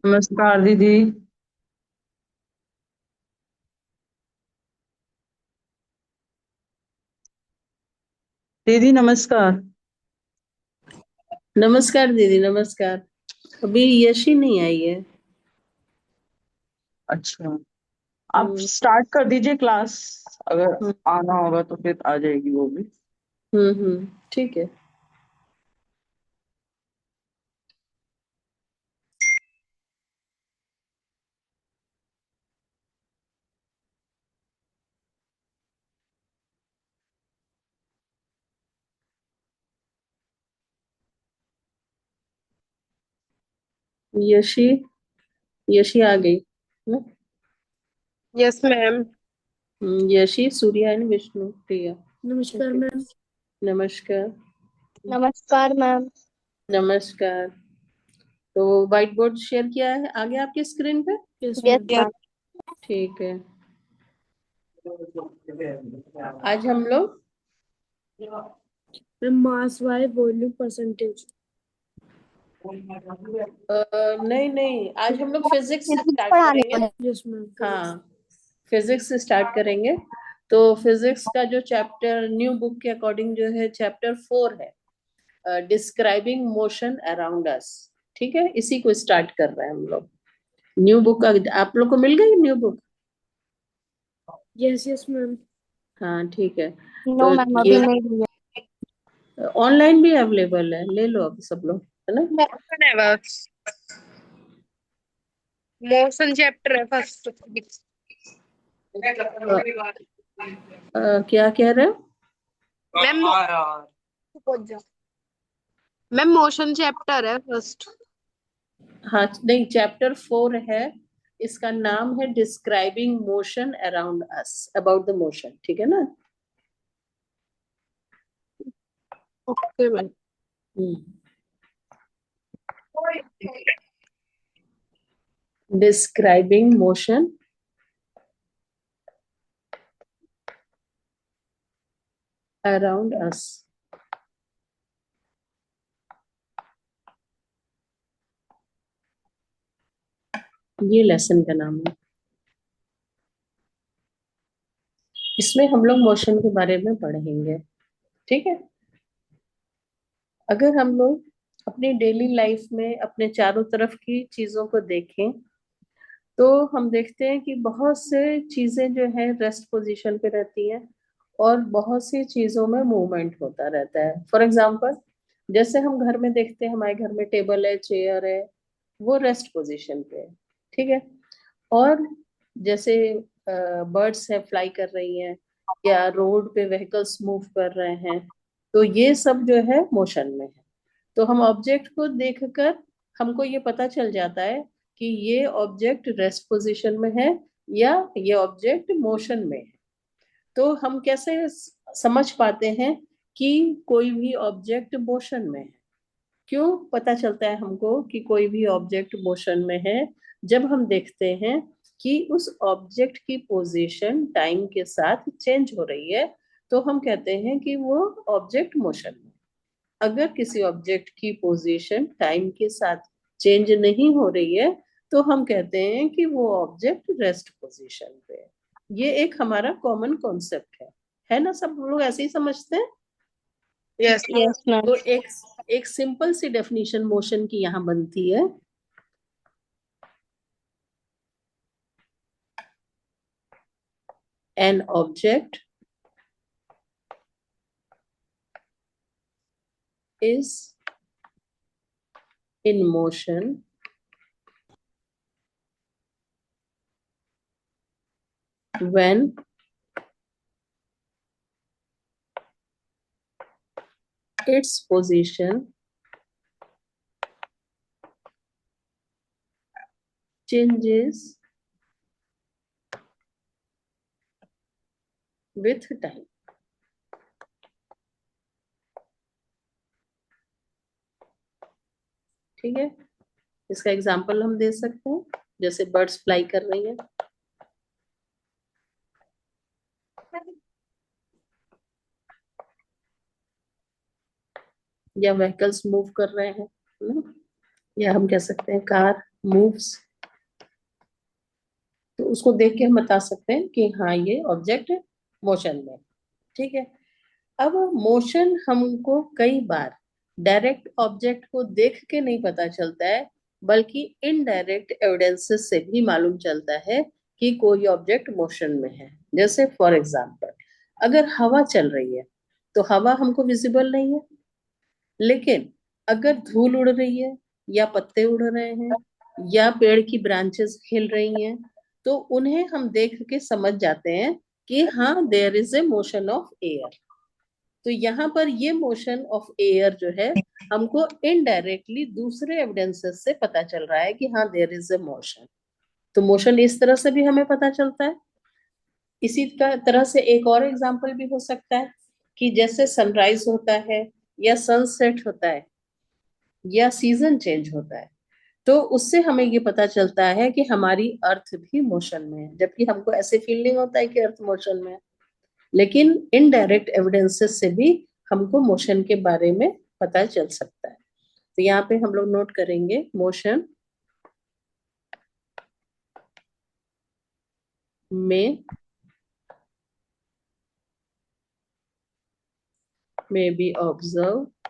नमस्कार दीदी। दीदी नमस्कार। नमस्कार दीदी, नमस्कार। अभी यश ही नहीं आई है। अच्छा, आप हम्म। स्टार्ट कर दीजिए क्लास। अगर हम्म। आना होगा तो फिर आ जाएगी वो भी। ठीक है। यशी यशी आ गई ना? Yes ma'am. Yashi, Surya and Vishnu Priya. नमस्कार ओके। मैम। नमस्कार। नमस्कार मैम। नमस्कार। तो व्हाइट बोर्ड शेयर किया है, आ गया आपकी स्क्रीन पे? Yes yes ma'am. मैम। ठीक है। आज हम लोग ma'am mass by volume percentage. नहीं नहीं, आज हम लोग फिजिक्स से फिजिक्स स्टार्ट पढ़ाने करेंगे। वाले। Yes ma'am. हाँ, फिजिक्स से स्टार्ट करेंगे। तो फिजिक्स का जो चैप्टर न्यू बुक के अकॉर्डिंग जो है चैप्टर 4 है, डिस्क्राइबिंग मोशन अराउंड अस। ठीक है, इसी को स्टार्ट कर रहे हैं हम लोग। न्यू बुक आप लोग को मिल गई new book? Yes yes ma'am. हाँ ठीक है। नो तो मैम, ये अभी नहीं लिया। ऑनलाइन भी अवेलेबल है, ले लो अब सब लोग, है ना? मोशन है बस। मोशन चैप्टर है फर्स्ट। क्या कह रहे हो? मैम पहुंच जाओ। मैम मोशन चैप्टर है फर्स्ट। हाँ नहीं, चैप्टर 4 है। इसका नाम है describing motion around us, about the motion, ठीक है ना? Okay ma'am. Describing motion around us, ये लेसन का नाम है। इसमें हम लोग मोशन के बारे में पढ़ेंगे। ठीक है। अगर हम लोग अपनी डेली लाइफ में अपने चारों तरफ की चीजों को देखें तो हम देखते हैं कि बहुत से चीजें जो है रेस्ट पोजीशन पे रहती हैं और बहुत सी चीजों में मूवमेंट होता रहता है। फॉर एग्जाम्पल, जैसे हम घर में देखते हैं, हमारे घर में टेबल है, चेयर है, वो रेस्ट पोजीशन पे है। ठीक है। और जैसे बर्ड्स है, फ्लाई कर रही हैं, या रोड पे व्हीकल्स मूव कर रहे हैं, तो ये सब जो है मोशन में है। तो हम ऑब्जेक्ट को देखकर हमको ये पता चल जाता है कि ये ऑब्जेक्ट रेस्ट पोजीशन में है या ये ऑब्जेक्ट मोशन में है। तो हम कैसे समझ पाते हैं कि कोई भी ऑब्जेक्ट मोशन में है? क्यों पता चलता है हमको कि कोई भी ऑब्जेक्ट मोशन में है? जब हम देखते हैं कि उस ऑब्जेक्ट की पोजीशन टाइम के साथ चेंज हो रही है, तो हम कहते हैं कि वो ऑब्जेक्ट मोशन में। अगर किसी ऑब्जेक्ट की पोजीशन टाइम के साथ चेंज नहीं हो रही है, तो हम कहते हैं कि वो ऑब्जेक्ट रेस्ट पोजीशन पे है। ये एक हमारा कॉमन कॉन्सेप्ट है ना? सब लोग ऐसे ही समझते हैं। Yes yes ma'am. तो एक एक सिंपल सी डेफिनेशन मोशन की यहाँ बनती है। An object is in motion when its position changes with time। ठीक है। इसका एग्जाम्पल हम दे सकते हैं, जैसे बर्ड्स फ्लाई कर रही हैं या व्हीकल्स मूव कर रहे हैं, है ना? या हम कह सकते हैं कार मूव्स, तो उसको देख के हम बता सकते हैं कि हाँ ये ऑब्जेक्ट मोशन में, ठीक है। अब मोशन हमको कई बार डायरेक्ट ऑब्जेक्ट को देख के नहीं पता चलता है, बल्कि इनडायरेक्ट एविडेंसेस से भी मालूम चलता है कि कोई ऑब्जेक्ट मोशन में है। जैसे फॉर एग्जांपल, अगर हवा चल रही है तो हवा हमको विजिबल नहीं है, लेकिन अगर धूल उड़ रही है या पत्ते उड़ रहे हैं या पेड़ की ब्रांचेस हिल रही हैं, तो उन्हें हम देख के समझ जाते हैं कि हाँ there is a motion of air. तो यहाँ पर ये मोशन ऑफ एयर जो है हमको इनडायरेक्टली दूसरे एविडेंसेस से पता चल रहा है कि हाँ देयर इज ए मोशन। तो मोशन इस तरह से भी हमें पता चलता है। इसी का तरह से एक और एग्जांपल भी हो सकता है कि जैसे सनराइज होता है या सनसेट होता है या सीजन चेंज होता है, तो उससे हमें ये पता चलता है कि हमारी अर्थ भी मोशन में है, जबकि हमको ऐसे फील नहीं होता है कि अर्थ मोशन में है। लेकिन इनडायरेक्ट एविडेंसेस से भी हमको मोशन के बारे में पता चल सकता है। तो यहाँ पे हम लोग नोट करेंगे मोशन में may be observed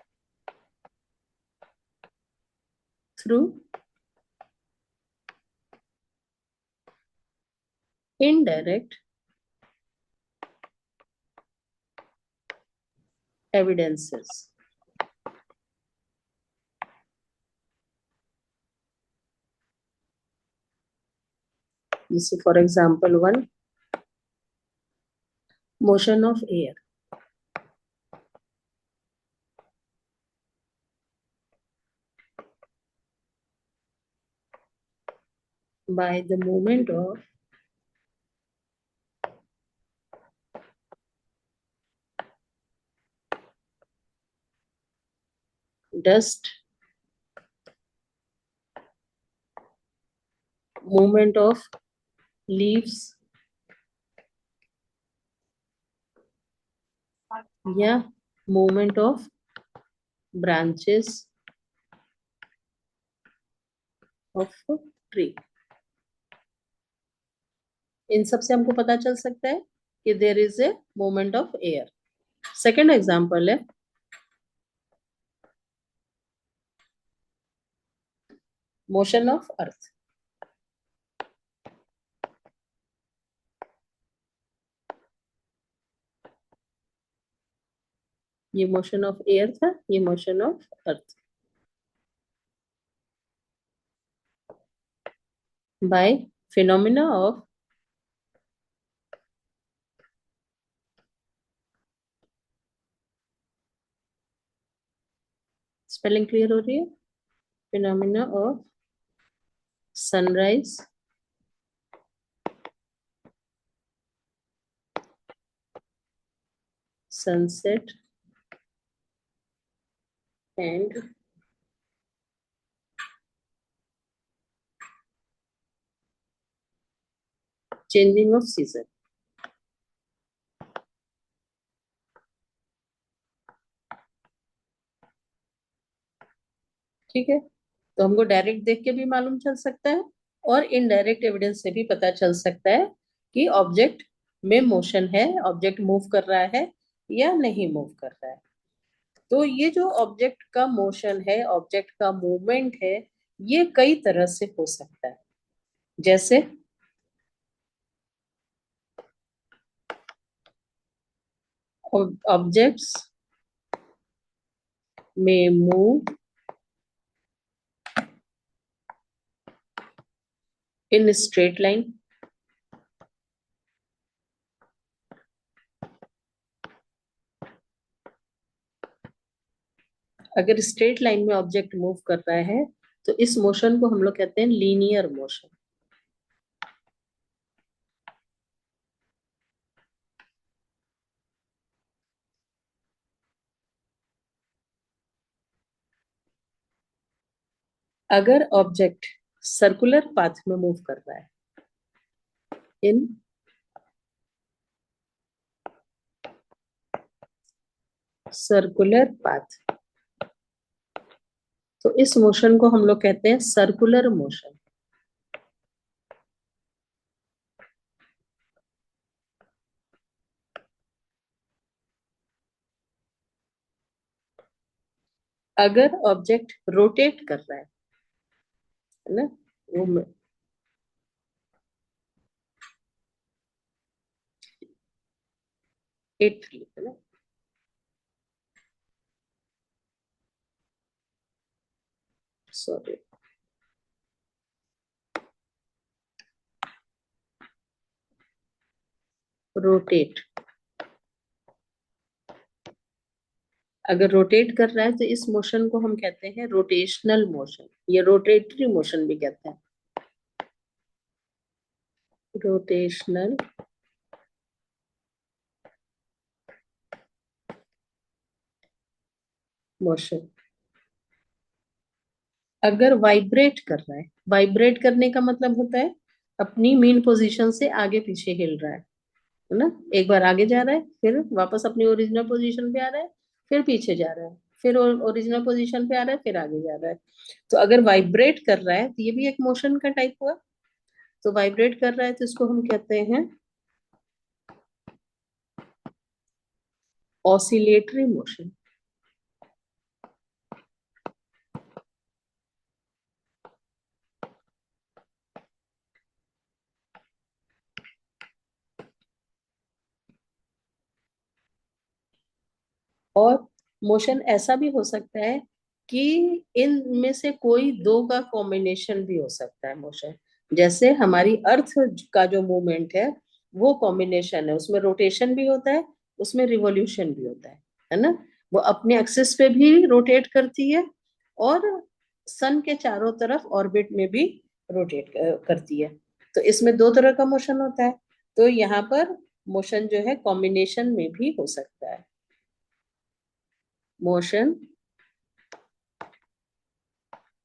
through indirect evidences. This is for example one, motion of air. By the movement of dust, movement of leaves या movement of branches of tree, इन सब से हमको पता चल सकता है कि there is a movement of air. Second example है मोशन ऑफ अर्थ। ये मोशन ऑफ एयर था, ये motion of earth. By phenomena of spelling clear हो रही है, phenomena of sunrise, sunset and changing of season। ठीक है, तो हमको डायरेक्ट देख के भी मालूम चल सकता है और इनडायरेक्ट एविडेंस से भी पता चल सकता है कि ऑब्जेक्ट में मोशन है, ऑब्जेक्ट मूव कर रहा है या नहीं मूव कर रहा है। तो ये जो ऑब्जेक्ट का मोशन है, ऑब्जेक्ट का मूवमेंट है, ये कई तरह से हो सकता है। जैसे ऑब्जेक्ट्स में मूव इन स्ट्रेट लाइन, अगर स्ट्रेट लाइन में ऑब्जेक्ट मूव कर रहा है तो इस मोशन को हम लोग कहते हैं लीनियर मोशन। अगर ऑब्जेक्ट सर्कुलर पाथ में मूव कर रहा है, इन सर्कुलर पाथ, तो इस मोशन को हम लोग कहते हैं सर्कुलर मोशन। अगर ऑब्जेक्ट रोटेट कर रहा है ना, वो 8 है ना, सॉरी, रोटेट। अगर रोटेट कर रहा है तो इस मोशन को हम कहते हैं रोटेशनल मोशन, ये रोटेटरी मोशन भी कहते हैं, रोटेशनल मोशन। अगर वाइब्रेट कर रहा है, वाइब्रेट करने का मतलब होता है अपनी मीन पोजीशन से आगे पीछे हिल रहा है ना, एक बार आगे जा रहा है, फिर वापस अपनी ओरिजिनल पोजीशन पे आ रहा है, फिर पीछे जा रहा है, फिर ओरिजिनल पोजीशन पे आ रहा है, फिर आगे जा रहा है। तो अगर वाइब्रेट कर रहा है तो ये भी एक मोशन का टाइप हुआ। तो वाइब्रेट कर रहा है तो इसको हम कहते हैं ऑसिलेटरी मोशन। और मोशन ऐसा भी हो सकता है कि इनमें से कोई दो का कॉम्बिनेशन भी हो सकता है मोशन। जैसे हमारी अर्थ का जो मूवमेंट है वो कॉम्बिनेशन है, उसमें रोटेशन भी होता है, उसमें रिवॉल्यूशन भी होता है ना। वो अपने एक्सिस पे भी रोटेट करती है और सन के चारों तरफ ऑर्बिट में भी रोटेट करती है। तो इसमें दो तरह का मोशन होता है। तो यहाँ पर मोशन जो है कॉम्बिनेशन में भी हो सकता है। मोशन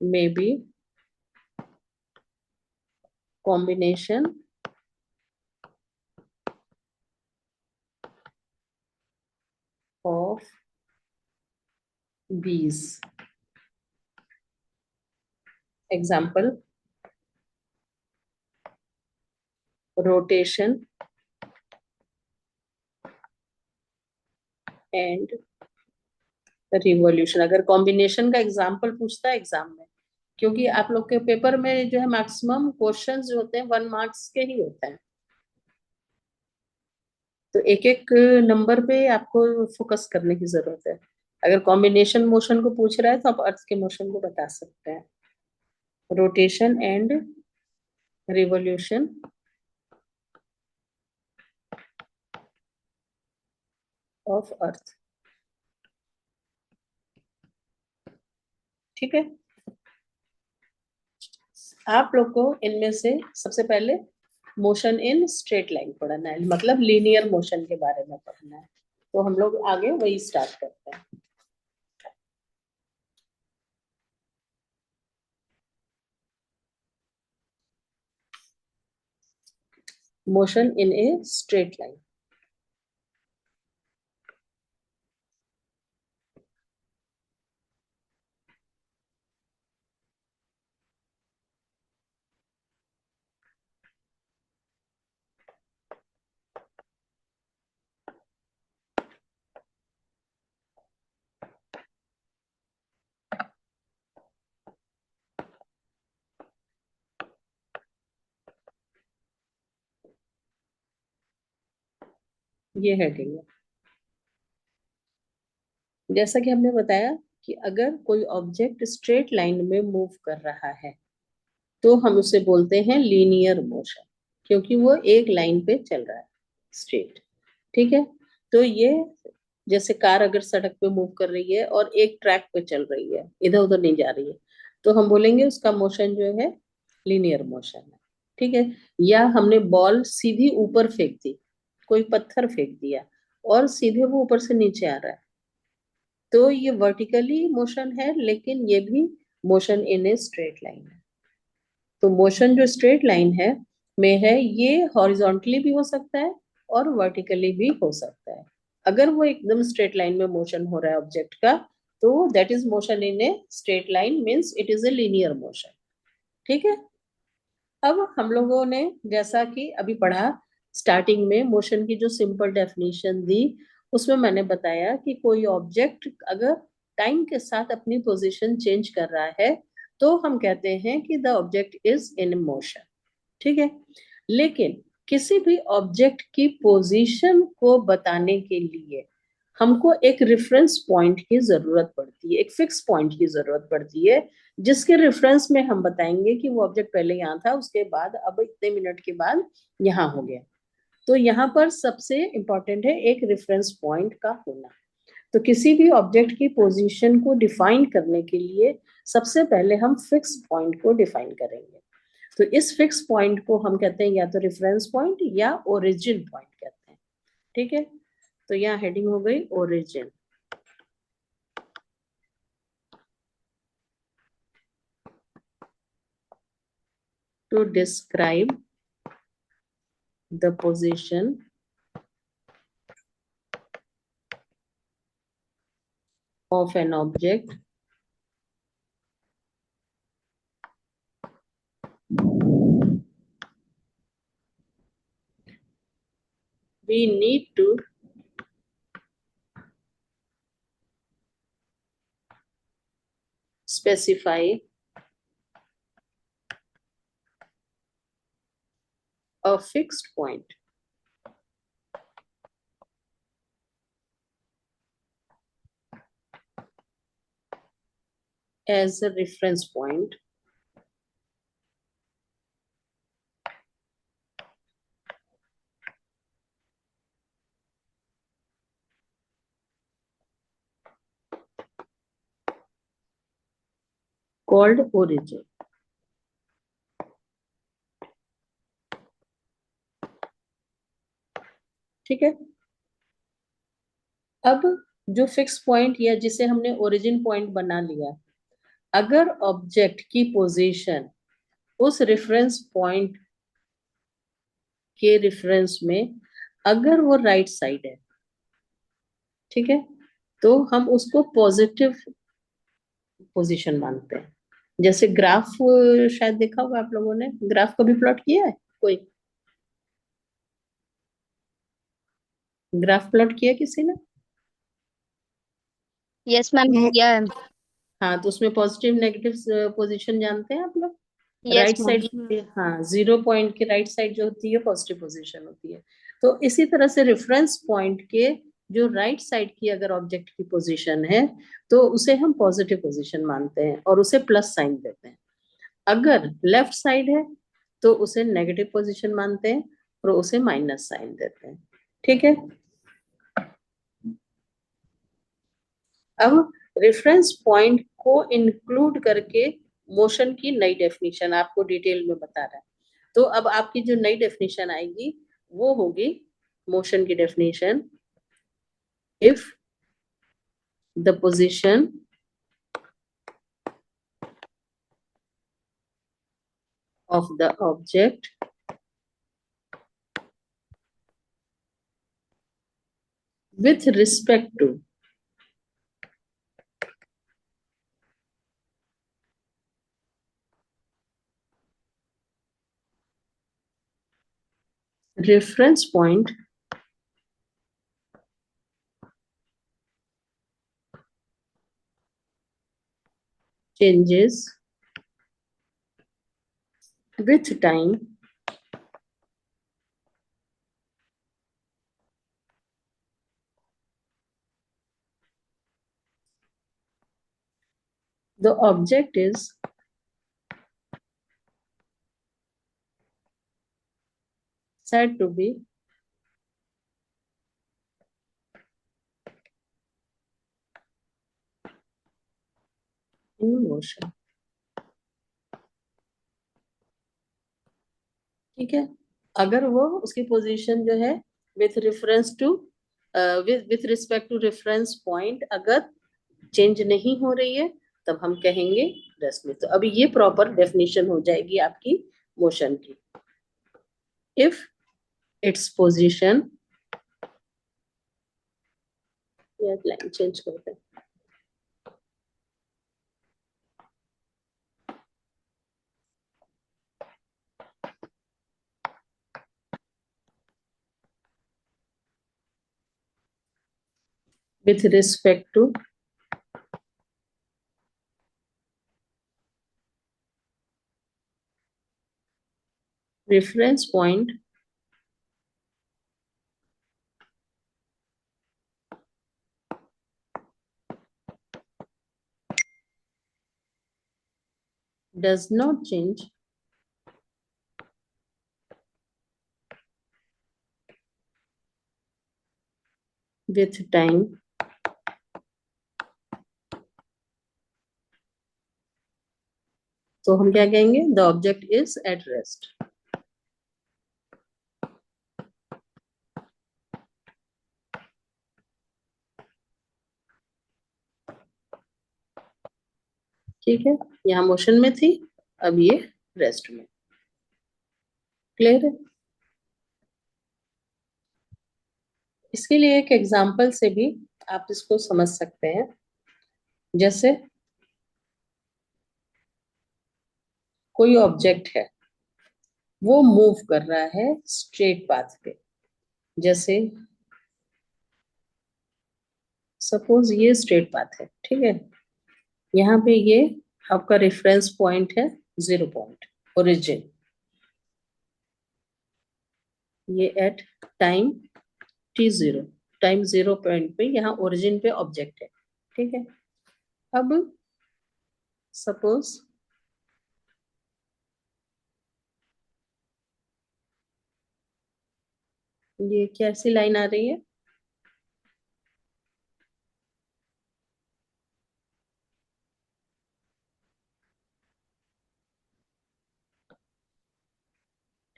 में भी combination of these. Example, rotation and revolution। अगर कॉम्बिनेशन का एग्जाम्पल पूछता है एग्जाम में, क्योंकि आप लोग के पेपर में जो है मैक्सिमम क्वेश्चंस जो होते हैं 1 मार्क्स के ही होते हैं, तो एक एक नंबर पे आपको फोकस करने की जरूरत है। अगर कॉम्बिनेशन मोशन को पूछ रहा है तो आप अर्थ के मोशन को बता सकते हैं। Rotation and revolution of earth. ठीक है, आप लोग को इनमें से सबसे पहले मोशन इन स्ट्रेट लाइन पढ़ना है, मतलब लीनियर मोशन के बारे में पढ़ना है। तो हम लोग आगे वही स्टार्ट करते हैं। Motion in a straight line. ये हेडिंग है। जैसा कि हमने बताया कि अगर कोई ऑब्जेक्ट स्ट्रेट लाइन में मूव कर रहा है तो हम उसे बोलते हैं लीनियर मोशन, क्योंकि वो एक लाइन पे चल रहा है स्ट्रेट। ठीक है, तो ये जैसे कार अगर सड़क पे मूव कर रही है और एक ट्रैक पे चल रही है, इधर उधर नहीं जा रही है, तो हम बोलेंगे उसका मोशन जो है लीनियर मोशन है। ठीक है, या हमने बॉल सीधी ऊपर फेंक दी, कोई पत्थर फेंक दिया और सीधे वो ऊपर से नीचे आ रहा है, तो ये वर्टिकली मोशन है, लेकिन ये भी motion in a straight line है। तो मोशन जो स्ट्रेट लाइन है में है, ये हॉरिजॉन्टली भी हो सकता है और वर्टिकली भी हो सकता है। अगर वो एकदम स्ट्रेट लाइन में मोशन हो रहा है ऑब्जेक्ट का, तो that is motion in a straight line, means it is a linear motion. ठीक है, अब हम लोगों ने जैसा कि अभी पढ़ा स्टार्टिंग में, मोशन की जो सिंपल डेफिनेशन दी उसमें मैंने बताया कि कोई ऑब्जेक्ट अगर टाइम के साथ अपनी पोजीशन चेंज कर रहा है तो हम कहते हैं कि the object is in motion. ठीक है, लेकिन किसी भी ऑब्जेक्ट की पोजीशन को बताने के लिए हमको एक रेफरेंस पॉइंट की जरूरत पड़ती है, एक फिक्स पॉइंट की जरूरत पड़ती है, जिसके रेफरेंस में हम बताएंगे कि वो ऑब्जेक्ट पहले यहाँ था, उसके बाद अब इतने मिनट के बाद यहाँ हो गया। तो यहाँ पर सबसे इंपॉर्टेंट है एक रेफरेंस पॉइंट का होना। तो किसी भी ऑब्जेक्ट की पोजीशन को डिफाइन करने के लिए सबसे पहले हम फिक्स पॉइंट को डिफाइन करेंगे। तो इस फिक्स पॉइंट को हम कहते हैं या तो रेफरेंस पॉइंट या ओरिजिन पॉइंट कहते हैं। ठीक है, तो यहाँ हेडिंग हो गई origin. To describe the position of an object we need to specify a fixed point as a reference point called origin। ठीक है, अब जो फिक्स पॉइंट या जिसे हमने ओरिजिन पॉइंट बना लिया, अगर ऑब्जेक्ट की पोजीशन उस रेफरेंस पॉइंट के रेफरेंस में अगर वो राइट साइड है, ठीक है, तो हम उसको पॉजिटिव पोजीशन मानते हैं। जैसे ग्राफ शायद देखा होगा आप लोगों ने, ग्राफ कभी प्लॉट किया है कोई? ग्राफ प्लॉट किया किसी ने? यस मैम, किया है। हाँ, तो उसमें पॉजिटिव नेगेटिव पोजीशन जानते हैं आप लोग? Yes right ma'am. साइड, हाँ, 0 पॉइंट की राइट साइड जो होती है पॉजिटिव पोजीशन होती है। तो इसी तरह से रेफरेंस पॉइंट के जो राइट साइड की अगर ऑब्जेक्ट की पोजीशन है तो उसे हम पॉजिटिव पोजीशन मानते हैं और उसे प्लस साइन देते हैं। अगर लेफ्ट साइड है तो उसे नेगेटिव पोजीशन मानते हैं और उसे माइनस साइन देते हैं। ठीक है, अब रेफरेंस पॉइंट को इंक्लूड करके मोशन की नई डेफिनेशन आपको डिटेल में बता रहा है। तो अब आपकी जो नई डेफिनेशन आएगी वो होगी मोशन की definition, if the position of the object with respect to reference point changes with time the object is said to be in motion। ठीक है, अगर वो उसकी पोजीशन जो है with reference to with respect to reference point अगर change नहीं हो रही है तब हम कहेंगे रेस्ट में। तो अभी ये प्रॉपर डेफिनेशन हो जाएगी आपकी मोशन की। इफ इट्स पोजीशन, या लाइन चेंज करते हैं, with respect to reference point does not change with time तो हम क्या कहेंगे, the object is at rest. ठीक है, यहाँ मोशन में थी, अब ये रेस्ट में। क्लियर है? इसके लिए एक एग्जांपल से भी आप इसको समझ सकते हैं। जैसे कोई ऑब्जेक्ट है, वो मूव कर रहा है स्ट्रेट पाथ पे। जैसे सपोज ये स्ट्रेट पाथ है, ठीक है। यहाँ पे ये आपका रेफरेंस पॉइंट है, 0 पॉइंट ओरिजिन। ये at time t0, time 0 point पे यहाँ ओरिजिन पे ऑब्जेक्ट है, ठीक है। अब सपोज ये कैसी लाइन आ रही है,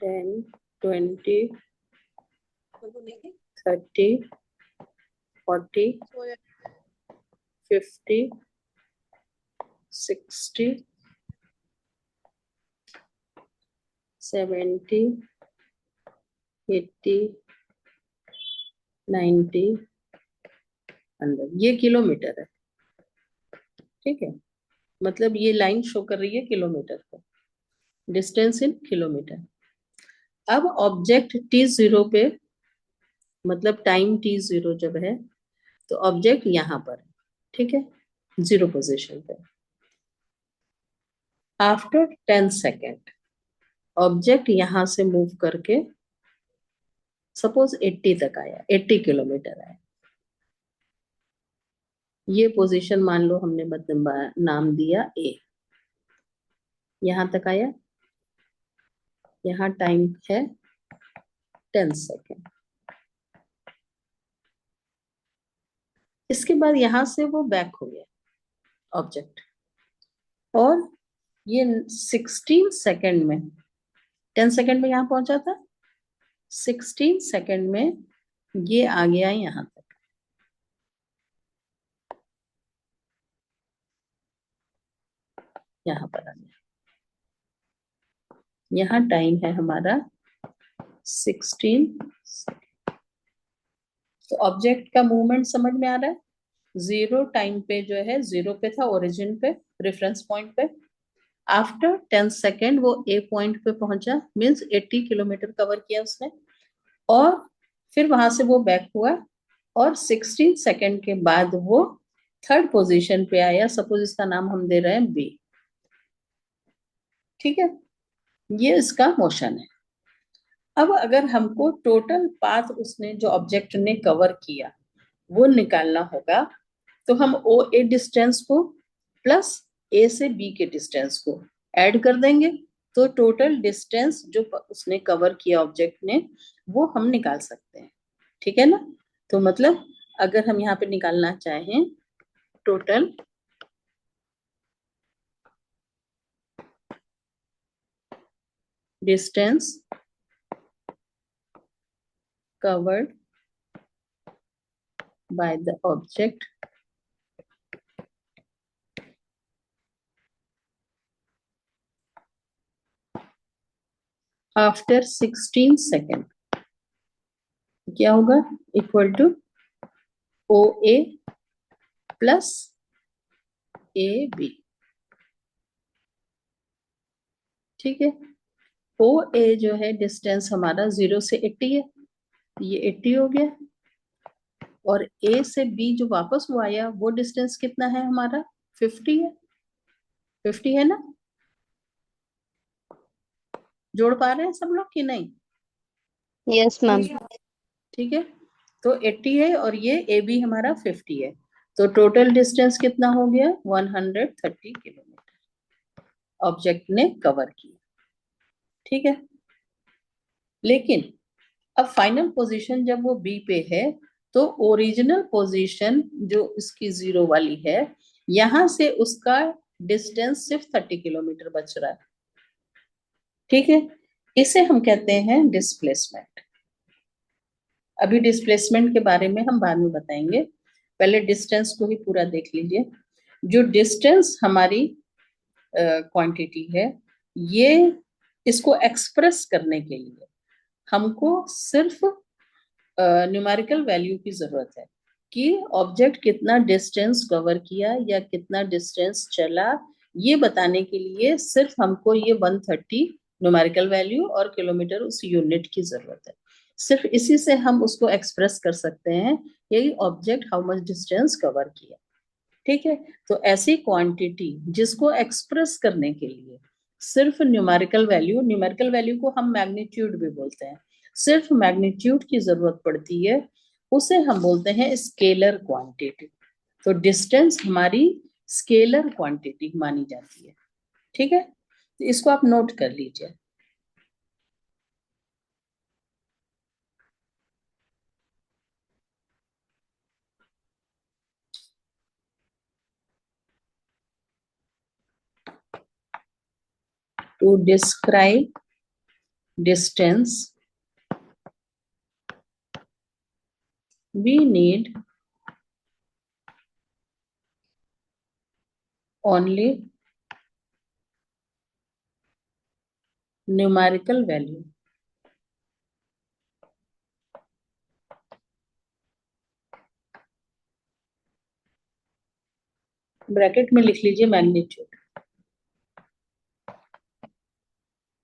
टेन 20 30 40 50 60 70 80 90 100। ये किलोमीटर है, ठीक है। मतलब ये लाइन शो कर रही है किलोमीटर को, डिस्टेंस इन किलोमीटर। अब ऑब्जेक्ट t0 पे, मतलब टाइम t0 जब है, तो ऑब्जेक्ट यहाँ पर है, ठीक है, 0 पोजीशन पे। आफ्टर 10 सेकेंड ऑब्जेक्ट यहां से मूव करके सपोज 80 तक आया, 80 किलोमीटर आया। ये पोजीशन मान लो हमने मतलब नाम दिया A। यहां तक आया, यहाँ टाइम है 10 सेकेंड। इसके बाद यहां से वो बैक हो गया ऑब्जेक्ट, और ये 16 सेकेंड में, 10 सेकेंड में यहां पहुंचा था, 16 सेकेंड में ये आ गया यहां तक। यहाँ पर आ गया, यहाँ टाइम है हमारा 16। तो ऑब्जेक्ट का मूवमेंट समझ में आ रहा है। 0 टाइम पे जो है, 0 पे था ओरिजिन पे, रेफरेंस पॉइंट पे। आफ्टर 10 सेकेंड वो ए पॉइंट पे पहुंचा, मीन्स 80 किलोमीटर कवर किया उसने, और फिर वहां से वो बैक हुआ, और 16 सेकेंड के बाद वो थर्ड पोजीशन पे आया। सपोज इसका नाम हम दे रहे हैं बी, ठीक है। ये इसका मोशन है। अब अगर हमको टोटल पाथ उसने जो ऑब्जेक्ट ने कवर किया वो निकालना होगा, तो हम ओ ए डिस्टेंस को प्लस ए से बी के डिस्टेंस को ऐड कर देंगे, तो टोटल डिस्टेंस जो उसने कवर किया ऑब्जेक्ट ने, वो हम निकाल सकते हैं, ठीक है ना। तो मतलब अगर हम यहाँ पे निकालना चाहें total distance covered by the object after 16 second, क्या होगा, equal to O A plus A B, ठीक है। ओ ए जो है डिस्टेंस हमारा 0 से 80 है, ये 80 हो गया, और ए से बी जो वापस वो आया वो डिस्टेंस कितना है हमारा, 50 है, 50 है ना। जोड़ पा रहे हैं सब लोग कि नहीं? Yes ma'am. ठीक है, तो 80 है और ये ए बी हमारा 50 है, तो टोटल डिस्टेंस कितना हो गया? 130 किलोमीटर ऑब्जेक्ट ने कवर किया। ठीक है, लेकिन अब फाइनल पोजीशन जब वो बी पे है, तो ओरिजिनल पोजीशन जो इसकी 0 वाली है, यहां से उसका डिस्टेंस सिर्फ 30 किलोमीटर बच रहा है। ठीक है, इसे हम कहते हैं डिस्प्लेसमेंट। अभी डिस्प्लेसमेंट के बारे में हम बाद में बताएंगे, पहले डिस्टेंस को ही पूरा देख लीजिए। जो डिस्टेंस हमारी क्वांटिटी है, ये इसको एक्सप्रेस करने के लिए हमको सिर्फ न्यूमेरिकल वैल्यू की जरूरत है कि ऑब्जेक्ट कितना डिस्टेंस कवर किया या कितना डिस्टेंस चला, ये बताने के लिए सिर्फ हमको ये 130 न्यूमेरिकल वैल्यू और किलोमीटर उस यूनिट की जरूरत है। सिर्फ इसी से हम उसको एक्सप्रेस कर सकते हैं कि object how much distance cover किया। ठीक है, तो ऐसी क्वांटिटी जिसको एक्सप्रेस करने के लिए सिर्फ न्यूमेरिकल वैल्यू को हम मैग्नीट्यूड भी बोलते हैं, सिर्फ मैग्नीट्यूड की जरूरत पड़ती है, उसे हम बोलते हैं स्केलर क्वांटिटी। तो डिस्टेंस हमारी स्केलर क्वांटिटी मानी जाती है। ठीक है, तो इसको आप नोट कर लीजिए। To describe distance we need only numerical value। Bracket में लिख लीजिए मैग्नीट्यूड,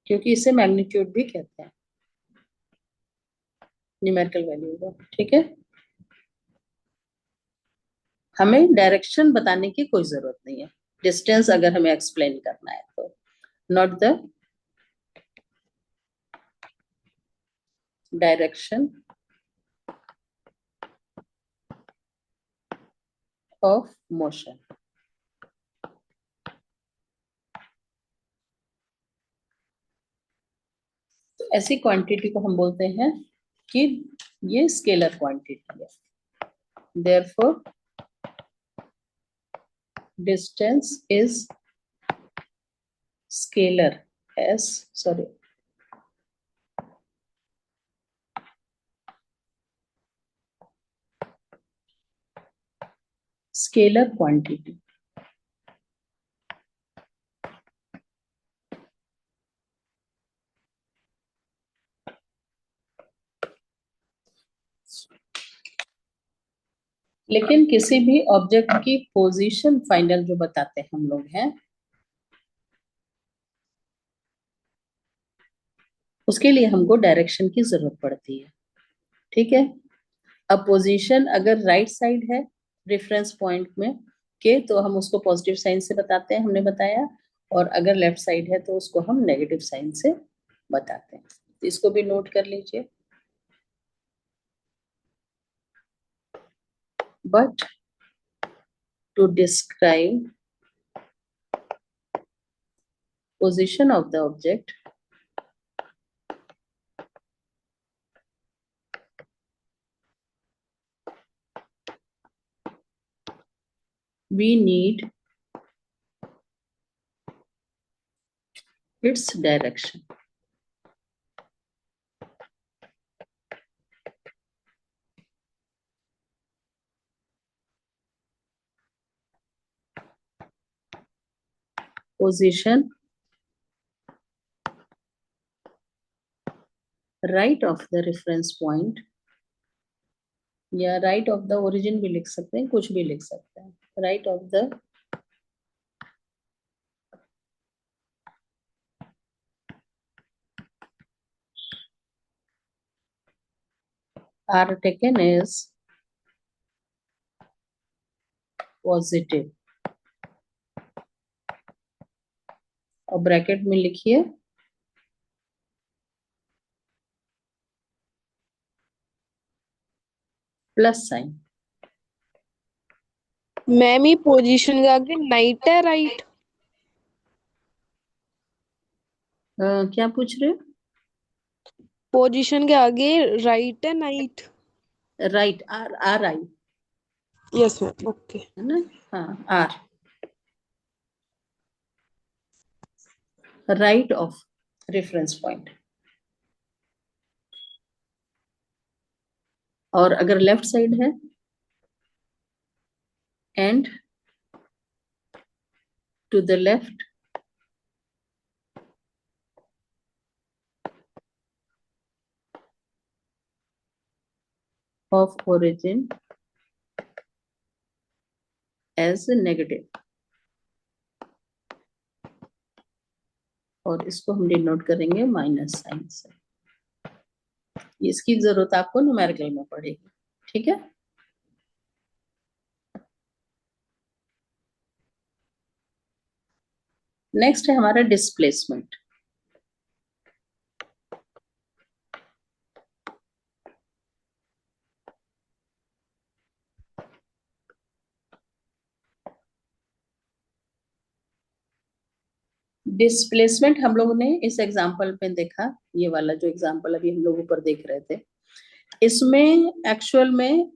क्योंकि इसे मैग्नीट्यूड भी कहते हैं न्यूमेरिकल वैल्यू को। ठीक है, हमें डायरेक्शन बताने की कोई जरूरत नहीं है, डिस्टेंस अगर हमें एक्सप्लेन करना है तो। Not the direction of motion. तो ऐसी क्वांटिटी को हम बोलते हैं कि ये स्केलर क्वांटिटी है। Therefore distance is scalar scalar quantity. लेकिन किसी भी ऑब्जेक्ट की पोजीशन फाइनल जो बताते हम लोग हैं, उसके लिए हमको डायरेक्शन की जरूरत पड़ती है। ठीक है, अब पोजीशन अगर राइट साइड है रेफरेंस पॉइंट में के, तो हम उसको पॉजिटिव साइन से बताते हैं, हमने बताया, और अगर लेफ्ट साइड है तो उसको हम नेगेटिव साइन से बताते हैं। तो इसको भी नोट कर लीजिए। But to describe position of the object we need its direction। position right of the reference point, या राइट ऑफ द ओरिजिन भी लिख सकते हैं, कुछ भी लिख सकते हैं, right of the are taken as positive, और ब्रैकेट में लिखिए प्लस साइन। मैम ये पोजीशन के आगे नाइट है राइट? क्या पूछ रहे हो? पोजीशन के आगे राइट है नाइट? Right, R, R I, yes ma'am, okay. है ना? हाँ, R, right of reference point. और अगर लेफ्ट साइड है, and to the left of origin as negative, और इसको हम डिनोट करेंगे माइनस साइन से। इसकी जरूरत आपको न्यूमेरिकल में पड़ेगी, ठीक है? नेक्स्ट है हमारा डिस्प्लेसमेंट। डिस्प्लेसमेंट हम लोगों ने इस एग्जांपल में देखा, ये वाला जो एग्जांपल अभी हम लोग ऊपर देख रहे थे, इसमें एक्चुअल में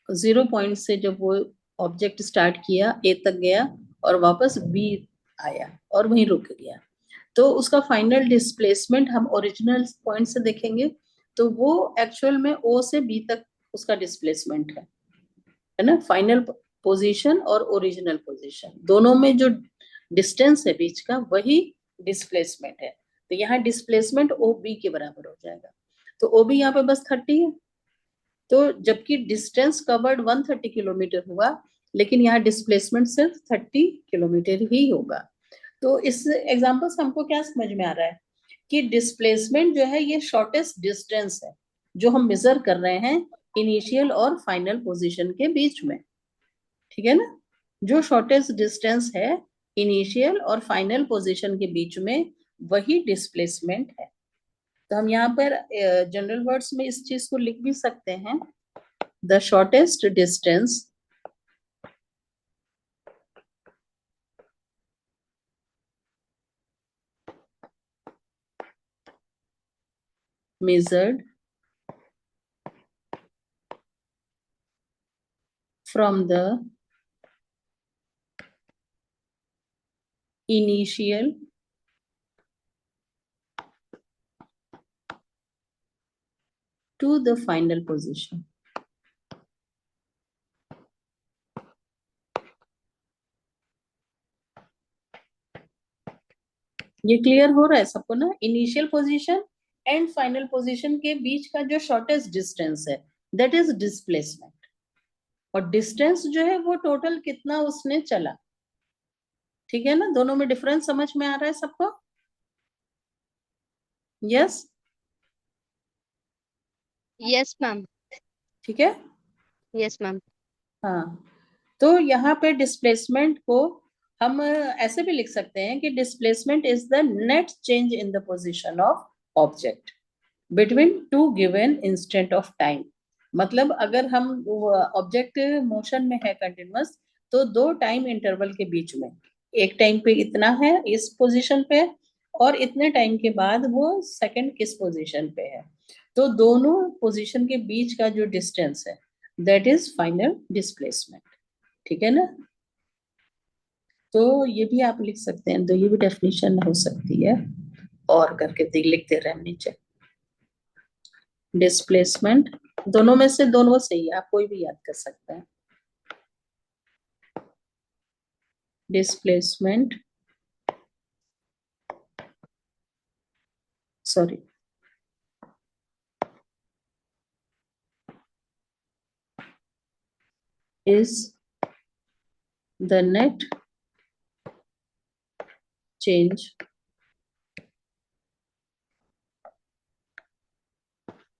0 पॉइंट से जब वो ऑब्जेक्ट स्टार्ट किया, ए तक गया और वापस बी आया और वहीं रुक गया, तो उसका फाइनल डिस्प्लेसमेंट हम ओरिजिनल पॉइंट से देखेंगे तो वो एक्चुअल में ओ से बी तक उसका डिस्प्लेसमेंट है ना? फाइनल पोजीशन और ओरिजिनल पोजीशन दोनों में जो डिस्टेंस है बीच का, वही डिस्प्लेसमेंट है। तो यहाँ डिस्प्लेसमेंट ओ बी के बराबर हो जाएगा। तो ओ बी यहाँ पे बस 30 है, तो जबकि डिस्टेंस कवर्ड 130 किलोमीटर हुआ, लेकिन यहाँ डिस्प्लेसमेंट सिर्फ 30 किलोमीटर ही होगा। तो इस एग्जांपल से हमको क्या समझ में आ रहा है कि डिस्प्लेसमेंट जो है ये शॉर्टेस्ट डिस्टेंस है जो हम मेजर कर रहे हैं इनिशियल और फाइनल पोजीशन के बीच में, ठीक है ना? जो शॉर्टेस्ट डिस्टेंस है इनिशियल और फाइनल पोजीशन के बीच में, वही डिस्प्लेसमेंट है। तो हम यहाँ पर जनरल वर्ड्स में इस चीज को लिख भी सकते हैं, the shortest distance measured from the initial to the final position। ये क्लियर हो रहा है सबको ना? Initial position and final position के बीच का जो शॉर्टेस्ट डिस्टेंस है, दैट इज डिस्प्लेसमेंट। और डिस्टेंस जो है वो टोटल कितना उसने चला, ठीक है ना? दोनों में डिफरेंस समझ में आ रहा है सबको? Yes, yes ma'am. ठीक है। Yes ma'am. हाँ, तो यहाँ पे डिस्प्लेसमेंट को हम ऐसे भी लिख सकते हैं कि displacement is the net change in the position of object between two given instant of time. मतलब अगर हम ऑब्जेक्ट मोशन में है कंटिन्यूअस, तो दो टाइम इंटरवल के बीच में, एक टाइम पे इतना है इस पोजीशन पे, और इतने टाइम के बाद वो सेकंड किस पोजीशन पे है, तो दोनों पोजीशन के बीच का जो डिस्टेंस है, दैट इज फाइनल डिस्प्लेसमेंट, ठीक है ना? तो ये भी आप लिख सकते हैं, तो ये भी डेफिनेशन हो सकती है, और करके लिखते रहे नीचे। डिस्प्लेसमेंट दोनों में से दोनों सही है, आप कोई भी याद कर सकते हैं। Displacement, sorry, is the net change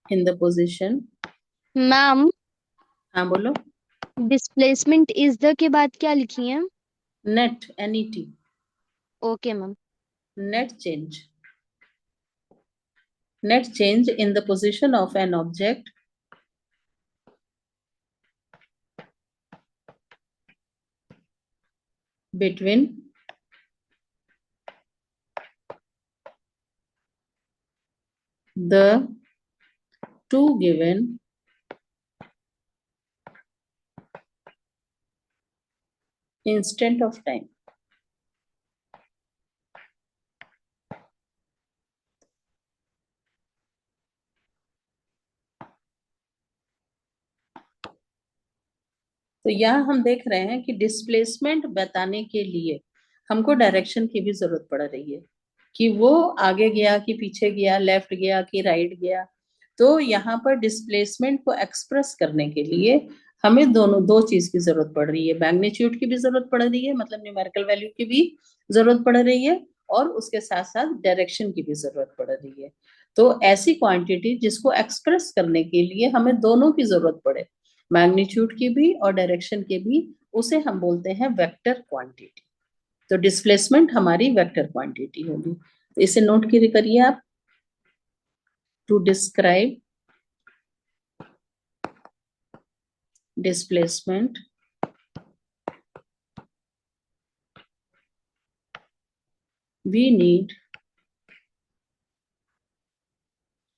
in the position। Ma'am हाँ बोलो। डिस्प्लेसमेंट इज द के बाद क्या लिखी है? Net, NET, okay ma'am. net change, net change in the position of an object between the two given instant of time. तो यहाँ हम देख रहे हैं कि डिस्प्लेसमेंट बताने के लिए हमको डायरेक्शन की भी जरूरत पड़ रही है कि वो आगे गया कि पीछे गया, लेफ्ट गया कि राइट गया। तो यहाँ पर डिस्प्लेसमेंट को एक्सप्रेस करने के लिए हमें दो चीज की जरूरत पड़ रही है। मैग्नीट्यूड की भी जरूरत पड़ रही है, मतलब न्यूमेरिकल वैल्यू की भी जरूरत पड़ रही है, और उसके साथ साथ डायरेक्शन की भी जरूरत पड़ रही है। तो ऐसी क्वांटिटी जिसको एक्सप्रेस करने के लिए हमें दोनों की जरूरत पड़े, मैग्नीट्यूड की भी और डायरेक्शन के भी, उसे हम बोलते हैं वेक्टर क्वांटिटी। तो डिस्प्लेसमेंट हमारी वेक्टर क्वांटिटी होगी। तो इसे नोट करिए आप। To describe displacement we need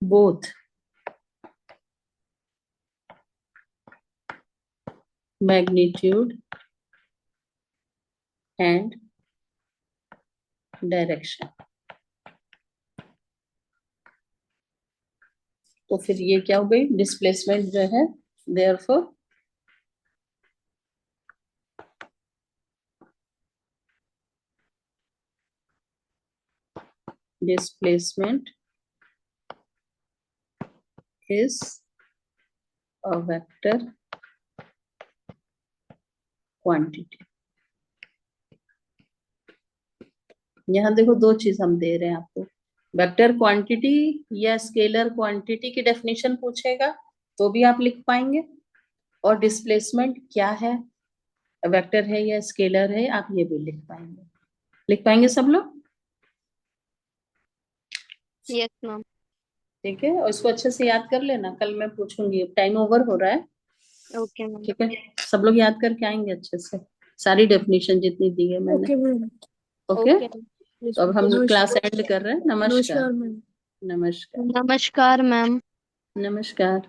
both magnitude and direction। तो फिर ये क्या हो गई डिस्प्लेसमेंट जो है, therefore displacement is a vector quantity। यहाँ देखो दो चीज हम दे रहे हैं आपको, वेक्टर क्वांटिटी या स्केलर क्वांटिटी की डेफिनेशन पूछेगा तो भी आप लिख पाएंगे, और डिस्प्लेसमेंट क्या है, वेक्टर है या स्केलर है, आप ये भी लिख पाएंगे सब लोग। Yes ma'am. ठीक है, और इसको अच्छे से याद कर लेना, कल मैं पूछूंगी, टाइम ओवर हो रहा है। Okay ma'am. ठीक है, सब लोग याद करके आएंगे अच्छे से, सारी डेफिनेशन जितनी दी है मैंने। Okay ma'am. ओके, ओके तो अब हम क्लास एंड कर रहे हैं। नमस्कार। मैम। नमस्कार। नमस्कार मैम। नमस्कार।